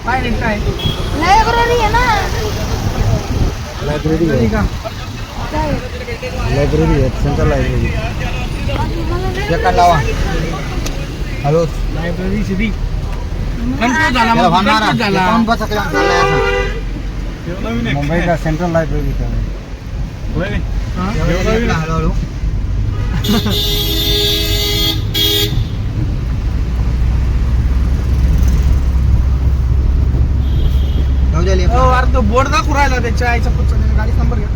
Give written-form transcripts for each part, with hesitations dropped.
काय नेमकं आहे? लायब्ररी आहे ना. लायब्ररी का? काय? लायब्ररी आहे, सेंट्रल लायब्ररी. एका लावा. Hello library city. कन्फ्यूज झाला मग, कन्फ्यूज झाला. कौन बचा के चाललाय आता मुंबई का सेंट्रल लायब्ररी का हां? हळूहळू हो अरे तो बोर्ड दाखवू राहिला त्याच्या आईचा पुढचा गाडीचा नंबर घ्या.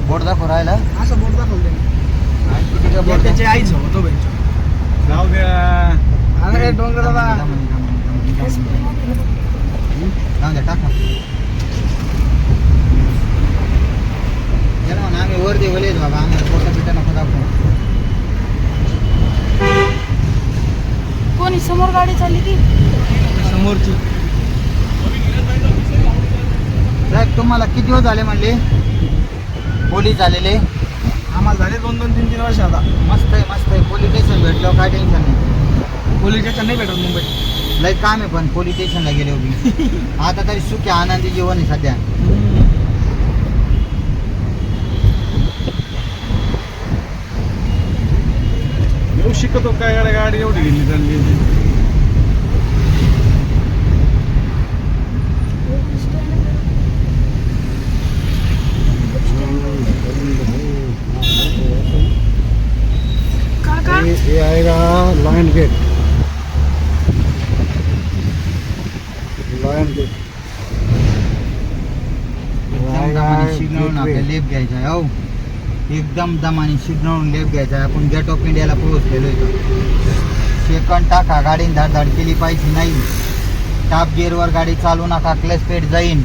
बोर्ड दाखव राहिला असं बोर्ड दाखवलं त्याने. किती का बोर्ड त्याच्या आईच होतो बेंच. जाऊ द्या अरे डोंगराला जाऊ द्या टाका जरा म्हणा आम्ही वर देवले बाबा आम्हाला पोटा पिटा नको दाखवू. कोणी समोर गाडी चालली ती समोरची. साहेब तुम्हाला किती दिवस झाले म्हणले पोलीस आलेले? आम्हाला झाले 2-3 वर्ष आता. मस्त आहे पोलीस स्टेशन भेटलं काय टेन्शन नाही. पोलीस स्टेशन नाही भेटत मुंबईत. लय काम आहे पण पोलीस स्टेशनला गेले उभी आता तरी सुखी आनंदी जीवन आहे सध्या. येऊ शिकतो काय गाडी एवढी गेली चालली. काका ये आएगा lion gate. Lion gate signal आपल्या लेफ्ट घ्यायचा आहे. हो एकदम दमाने सिग्नल लेफ्ट घ्यायचा आहे. आपण गेट ऑफ इंडियाला पोहोचलेलो इथं. सेकंड टाका गाडीने धाडधाड केली पाहिजे नाही. टॉप गिअरवर गाडी चालू नका क्लच पेट जाईन.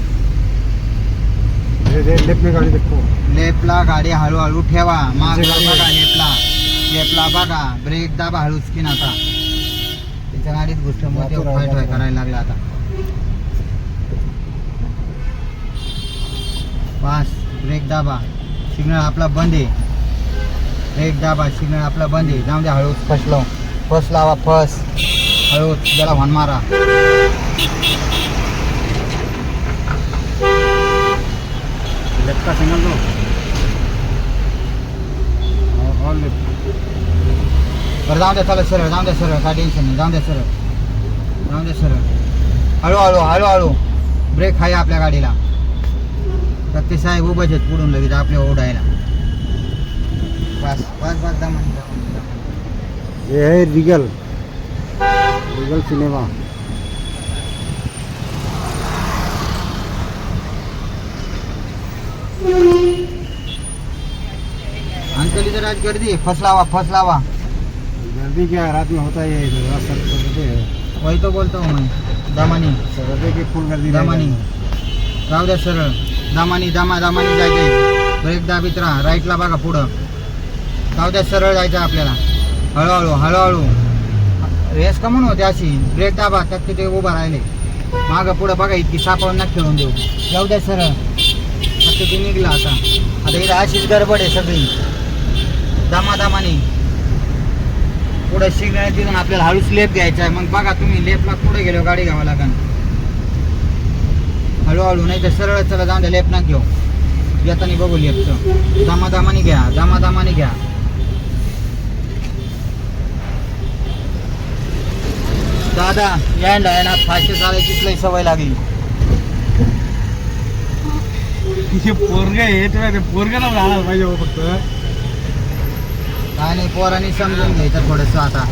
लेफ्ट में गाड़ी देखो. लेफ्टला गाडी हळूहळू ठेवा. मागला बघा लेफ्टला बघा ब्रेक दाबा हळूच की आता त्याच्या गाडीत घुसल्यामुळे ते फाय फाय करायला लागला आता. बस ब्रेक दाबा सिग्नल आपला बंद आहे. ब्रेक दाबा सिग्नल आपला बंद आहे. जाऊ द्या हळूच फस लावा फस हळूच जरा हॉर्न मारा. लेफ्ट का सिग्नल दो. और लेफ्ट. बरं जाऊ द्या चला सरळ जाऊ द्या सरळ काय टेन्शन नाही. जाऊ द्या सरळ हळूहळू ब्रेक आहे आपल्या गाडीला. तर ते साहेब उभंच आहेत पुढून लगेच आपल्या ओढायला. बस दमन. ये है रीगल सिनेमा. अंकल इधर आज गर्दी फस लावा. जल्दी क्या रात में होता है ये रास्ता है. वही तो बोलता हूँ मैं. दमानी सर की फुल गर्दी दमानी जाऊ द्या सरळ. दामानी जायचंय. ब्रेक दाबीत राहा. राईटला बघा पुढं. जाऊ द्या सरळ जायचं आपल्याला. हळूहळू रेस का म्हणून होते अशी. ब्रेक दाबा त्यात तिथे उभा राहिले. मागं पुढं बघा इतकी सापावर ना खेळून देऊ. जाऊ द्या सरळ. आता ते निघला आता इथं अशीच गडबड आहे सगळी. दामानी पुढे सिग्नल तिथून आपल्याला हळूच लेफ्ट घ्यायचा आहे. मग बघा तुम्ही लेफ्टला पुढे गेलो गाडी घ्यावं लागेल. हळूहळू नाही तर सरळ चला जाऊन द्या. लेफ्ट ना घेऊ येताना बघू लेफ्टचं. दामानी घ्या. दादा यायला आहे ना फास्ट चालायची लई सवय लागली. पोरगा आहे ते पोरगा ना राहणार पाहिजे फक्त. काय नाही पोरांनी समजून घ्यायचं थोडंसं आता.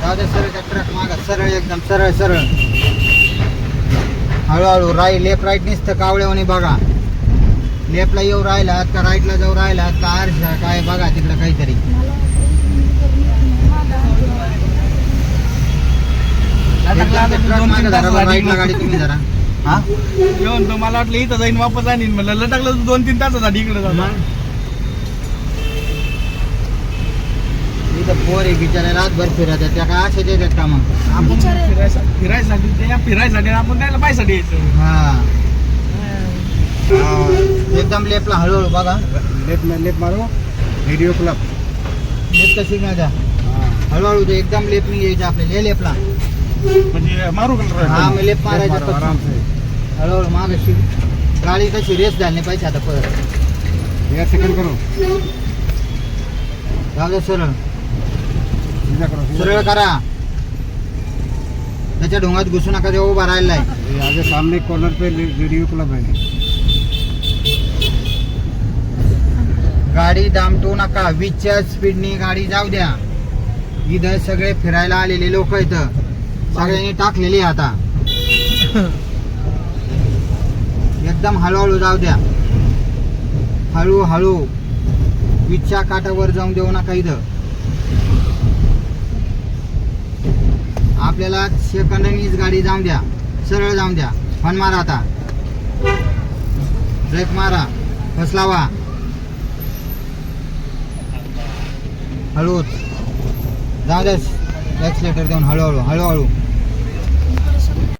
जाऊ दे सरळ ट्रक मागा सरळ एकदम सरळ हळूहळू लेफ्ट राईट नुसतं कावळ्यावानी बघा. लेफ्टला येऊ राहिलात का राईटला जाऊ राहिलात का आरशा काय बघा तिकडं काहीतरी. राईटला गाडी तुम्ही जरा. हा येऊन तो मला वाटलं इथं जाईन वापस आणीन. म्हणलं लटकलं 2-3 तासासाठी इकडे जाऊ. इथं पोर आहे बिचारे रातभर फिरत आहेत. त्या काय असे देतात का मग. आपण फिरायसाठी आपण त्याला पायसाठी यायचं. हा एकदम लेफ्टला हळूहळू बघा. लेफ्ट मारो रेडियो क्लब. लेफ्ट सिग्नल द्या. हळूहळू ते एकदम लेप नाही यायचं आपल्याला हे लेपला म्हणजे मारू का हा मी लेप मारायचा मारो, पटकन. आराम से हळूहळू मागाशी गाडी कशी रेस झाली नाही पाहिजे आता परत एक सेकंड करो जाऊ द्या सरळ सीधा करो सीधा सरळ करा त्याच्या ढोंगात घुसू नका तेव्हा उभा राहिला आहे करो। ये आगे सामने कॉर्नर पे रेडियो क्लब है गाडी दामटू नका 20च्या स्पीडनी गाडी जाऊ द्या इथं सगळे फिरायला आलेले लोक इथं सगळ्यांनी टाकलेली आहे आता एकदम हळूहळू जाऊ द्या हळूहळू 20च्या काठावर जाऊन देऊ नका इथं आपल्याला सेकंदांनीच गाडी जाऊन द्या सरळ जाऊन द्या फन मारा आता ब्रेक मारा फसलावा हळूच जाऊ द्या ॲक्सिलेटर देऊन हळूहळू हळूहळू